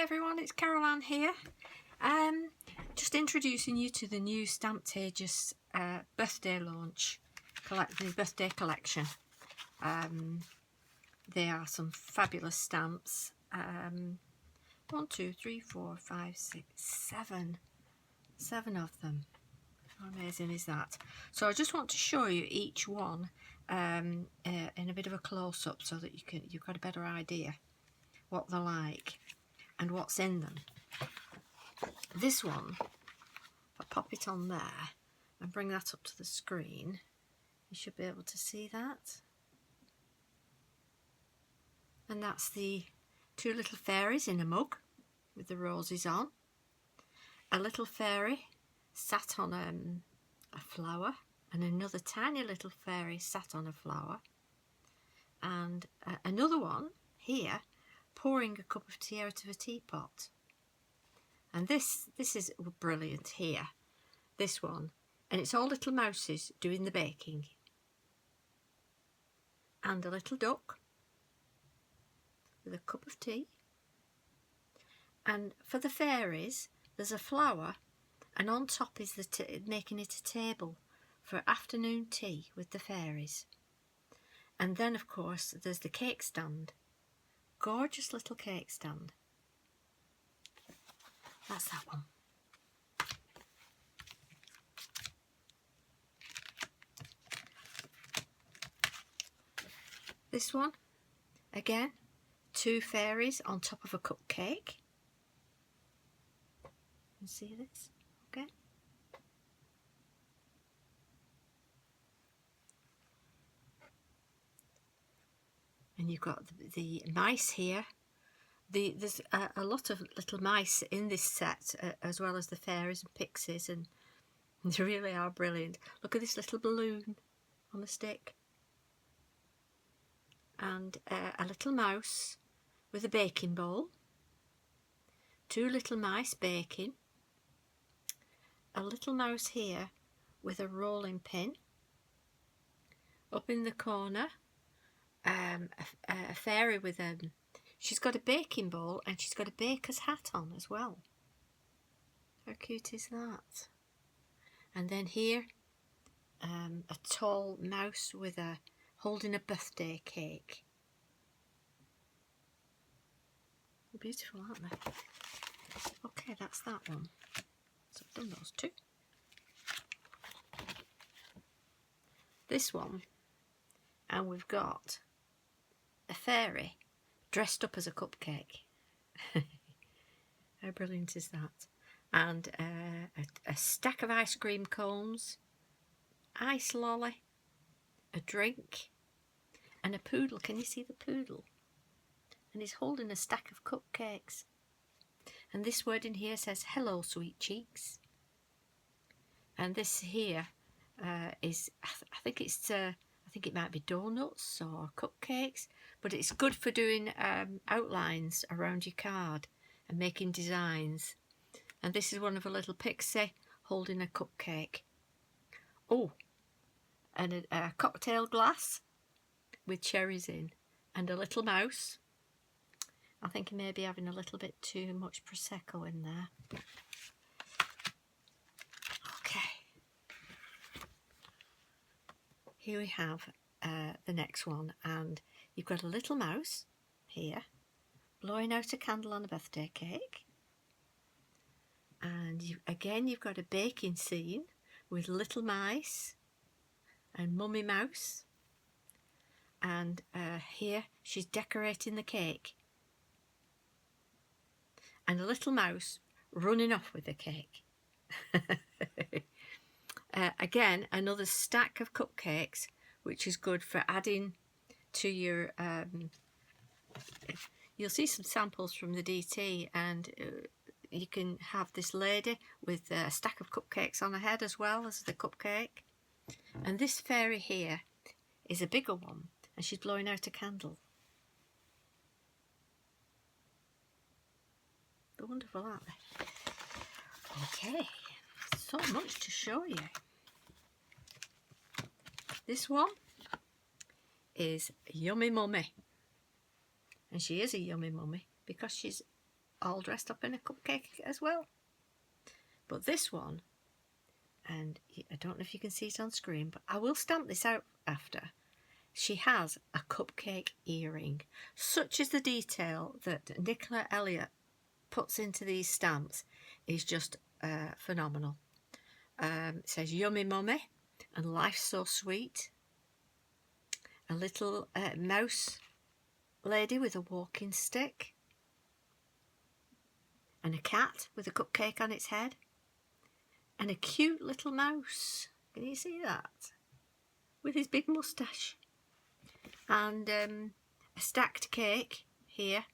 everyone, it's Caroline here. Just introducing you to the new Stamptagious birthday launch, the birthday collection. There are some fabulous stamps. 1, 2, 3, 4, 5, 6, 7. 7 of them. How amazing is that? So I just want to show you each one in a bit of a close-up so that you've got a better idea what they're like and what's in them. This one, if I pop it on there and bring that up to the screen, you should be able to see that. And that's the 2 little fairies in a mug with the roses on. A little fairy sat on a flower, and another tiny little fairy sat on a flower, and another one here pouring a cup of tea out of a teapot. And this is brilliant here, this one, and it's all little mouses doing the baking, and a little duck with a cup of tea. And for the fairies there's a flower, and on top is making it a table for afternoon tea with the fairies. And then of course there's the cake stand, gorgeous little cake stand. That's that one. This one, again, 2 fairies on top of a cupcake. You see this? Okay. And you've got the mice here. There's a lot of little mice in this set, as well as the fairies and pixies, and they really are brilliant. Look at this little balloon on a stick, and a little mouse with a baking bowl, 2 little mice baking, a little mouse here with a rolling pin. Up in the corner, a fairy with she's got a baking bowl and she's got a baker's hat on as well. How cute is that? And then here, a tall mouse with holding a birthday cake. Beautiful, aren't they? Okay, that's that one. So I've done those 2. This one, and we've got a fairy dressed up as a cupcake. How brilliant is that? And a stack of ice cream cones, ice lolly, a drink, and a poodle. Can you see the poodle? And he's holding a stack of cupcakes. And this word in here says, "Hello, sweet cheeks." And this here is, I think it might be donuts or cupcakes, but it's good for doing outlines around your card and making designs. And this is one of a little pixie holding a cupcake. Oh, and a cocktail glass with cherries in, and a little mouse. I think he may be having a little bit too much Prosecco in there. Okay. Here we have the next one, and you've got a little mouse here blowing out a candle on a birthday cake, and you've got a baking scene with little mice and mummy mouse, and here she's decorating the cake, and a little mouse running off with the cake. Again, another stack of cupcakes, which is good for adding to your you'll see some samples from the DT, and you can have this lady with a stack of cupcakes on her head as well as the cupcake. And this fairy here is a bigger one, and she's blowing out a candle. They're wonderful, aren't they? Okay, so much to show you. This one is Yummy Mummy, and she is a yummy mummy because she's all dressed up in a cupcake as well. But this one, and I don't know if you can see it on screen, but I will stamp this out after. She has a cupcake earring. Such as the detail that Nicola Elliott puts into these stamps is just phenomenal. It says "Yummy Mummy" and "Life's so sweet." A little mouse lady with a walking stick, and a cat with a cupcake on its head, and a cute little mouse. Can you see that? With his big moustache. And a stacked cake here.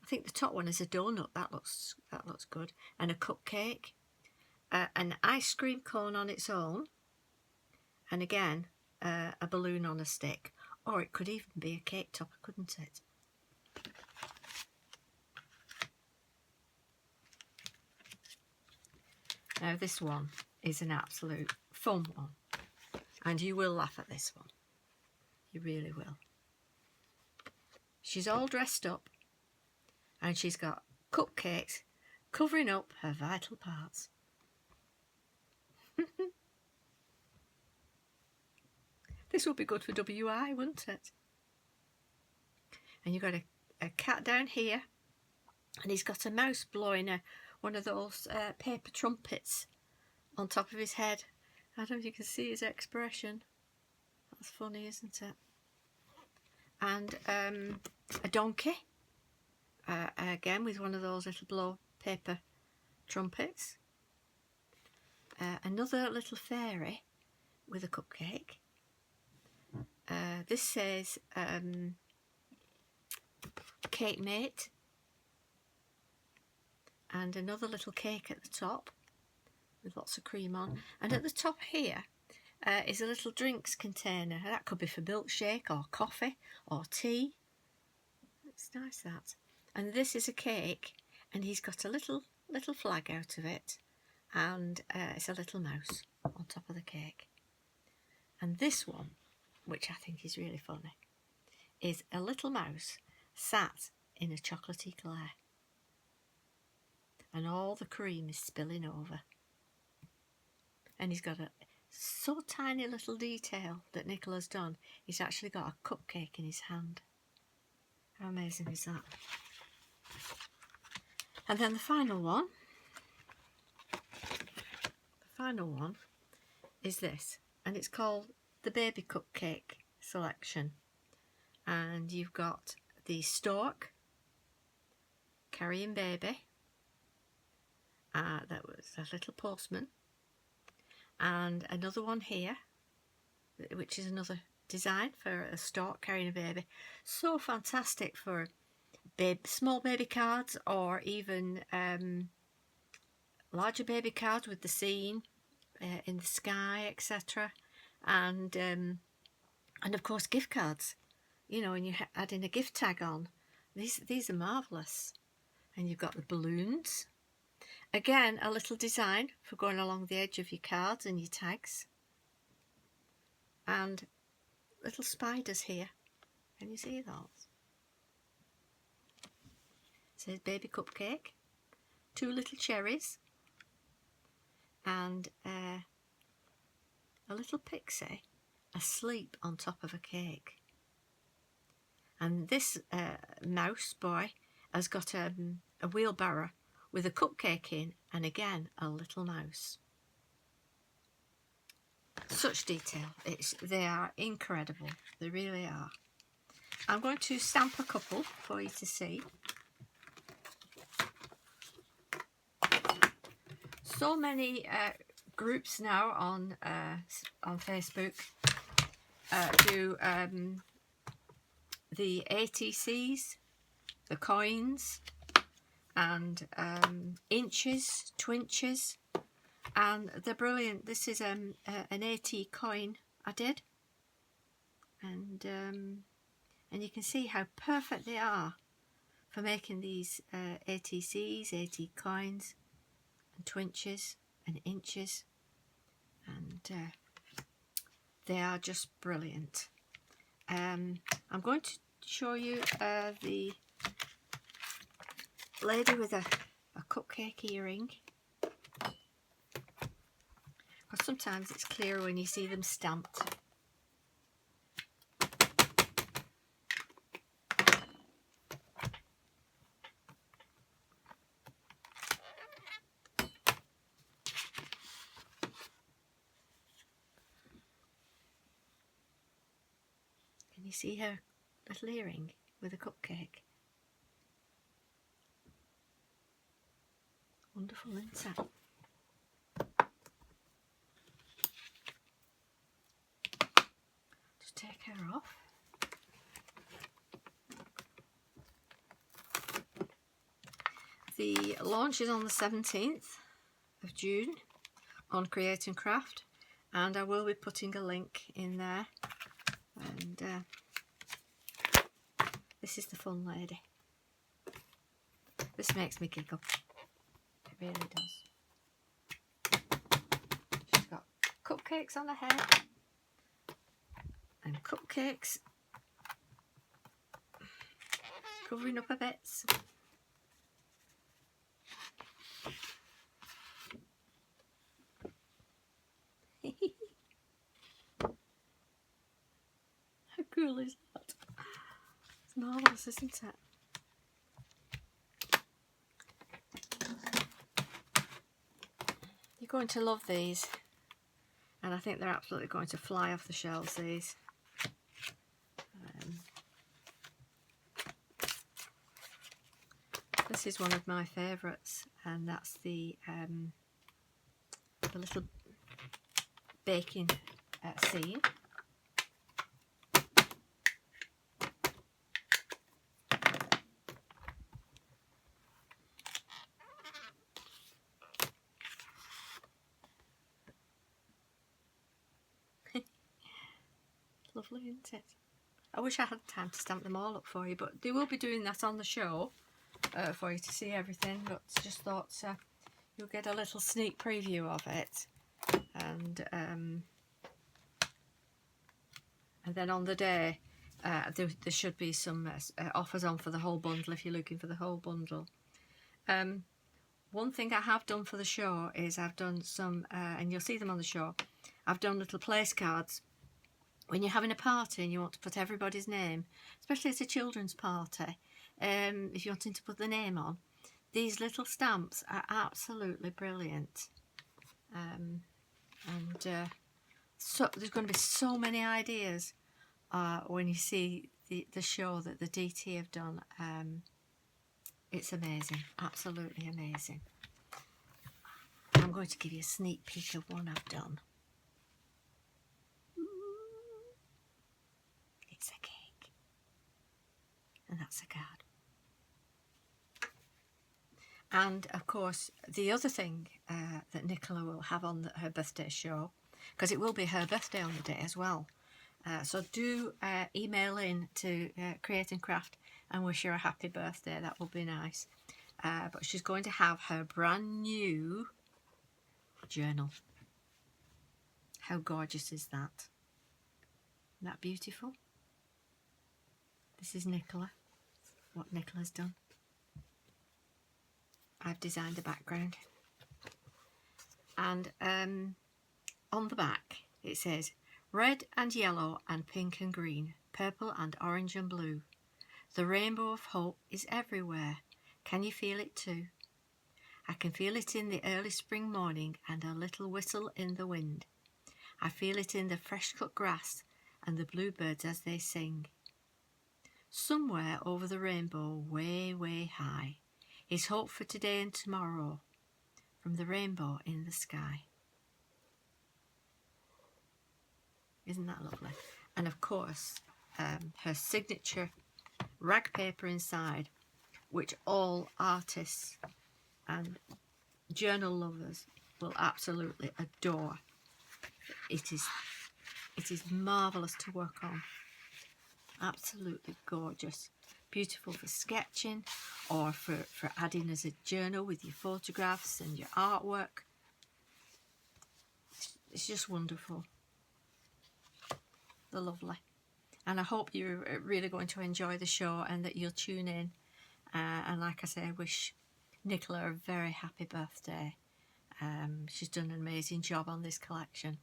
I think the top one is a donut. That looks good. And a cupcake. An ice cream cone on its own. And again, a balloon on a stick. Or it could even be a cake topper, couldn't it? Now this one is an absolute fun one. And you will laugh at this one. You really will. She's all dressed up. And she's got cupcakes covering up her vital parts. This would be good for WI, wouldn't it? And you've got a cat down here. And he's got a mouse blowing one of those paper trumpets on top of his head. I don't know if you can see his expression. That's funny, isn't it? And a donkey. Again with one of those little blow paper trumpets. Another little fairy with a cupcake. This says cake mate. And another little cake at the top with lots of cream on. And at the top here is a little drinks container. That could be for milkshake or coffee or tea. It's nice, that. And this is a cake, and he's got a little flag out of it, and it's a little mouse on top of the cake. And this one, which I think is really funny, is a little mouse sat in a chocolatey glare. And all the cream is spilling over. And he's got a so tiny little detail that Nicola's done. He's actually got a cupcake in his hand. How amazing is that? And then the final one is this. And it's called the Baby Cupcake Selection. And you've got the stork carrying baby. That was a little postman, and another one here, which is another design for a stork carrying a baby. So fantastic for small baby cards, or even larger baby cards with the scene in the sky, etc. And of course gift cards. You know, when you're adding a gift tag on, these are marvellous. And you've got the balloons. Again, a little design for going along the edge of your cards and your tags. And little spiders here. Can you see those? It says baby cupcake. 2 little cherries. And a little pixie asleep on top of a cake. And this mouse boy has got a wheelbarrow with a cupcake in, and again a little mouse. Such detail. They are incredible. They really are. I'm going to stamp a couple for you to see. So many groups now on Facebook do the ATCs, the coins, and inches, twinches, and they're brilliant. This is an AT coin I did, and you can see how perfect they are for making these ATCs, AT coins, and twinches and inches, and they are just brilliant. I'm going to show you the lady with a cupcake earring. Because sometimes it's clearer when you see them stamped. Can you see her little earring with a cupcake? Wonderful, isn't it? Just take her off. The launch is on the 17th of June on Create and Craft, and I will be putting a link in there. And this is the fun lady. This makes me giggle. It really does. She's got cupcakes on her head and cupcakes covering up her bits. How cool is that? It's marvellous, isn't it? You're going to love these, and I think they're absolutely going to fly off the shelves, these. This is one of my favourites, and that's the little baking scene. Lovely, isn't it? I wish I had time to stamp them all up for you, but they will be doing that on the show for you to see everything. But just thought you'll get a little sneak preview of it, and then on the day there should be some offers on for the whole bundle if you're looking for the whole bundle. One thing I have done for the show is I've done some, and you'll see them on the show, I've done little place cards. When you're having a party and you want to put everybody's name, especially at a children's party, if you're wanting to put the name on, these little stamps are absolutely brilliant. So there's going to be so many ideas when you see the show that the DT have done. It's amazing, absolutely amazing. I'm going to give you a sneak peek of one I've done. It's a cake, and that's a card. And of course, the other thing that Nicola will have on her birthday show, because it will be her birthday on the day as well. So do email in to Create and Craft and wish her a happy birthday. That will be nice. But she's going to have her brand new journal. How gorgeous is that? Isn't that beautiful? This is Nicola, what Nicola's done. I've designed the background. And on the back it says, red and yellow and pink and green, purple and orange and blue. The rainbow of hope is everywhere. Can you feel it too? I can feel it in the early spring morning and a little whistle in the wind. I feel it in the fresh cut grass and the bluebirds as they sing. Somewhere over the rainbow, way, way high, is hope for today and tomorrow from the rainbow in the sky. Isn't that lovely? And of course, her signature rag paper inside, which all artists and journal lovers will absolutely adore. It is marvellous to work on. Absolutely gorgeous. Beautiful for sketching or for adding as a journal with your photographs and your artwork. It's just wonderful. They're lovely. And I hope you're really going to enjoy the show and that you'll tune in And like I say, I wish Nicola a very happy birthday. She's done an amazing job on this collection.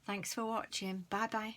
Thanks for watching. Bye bye.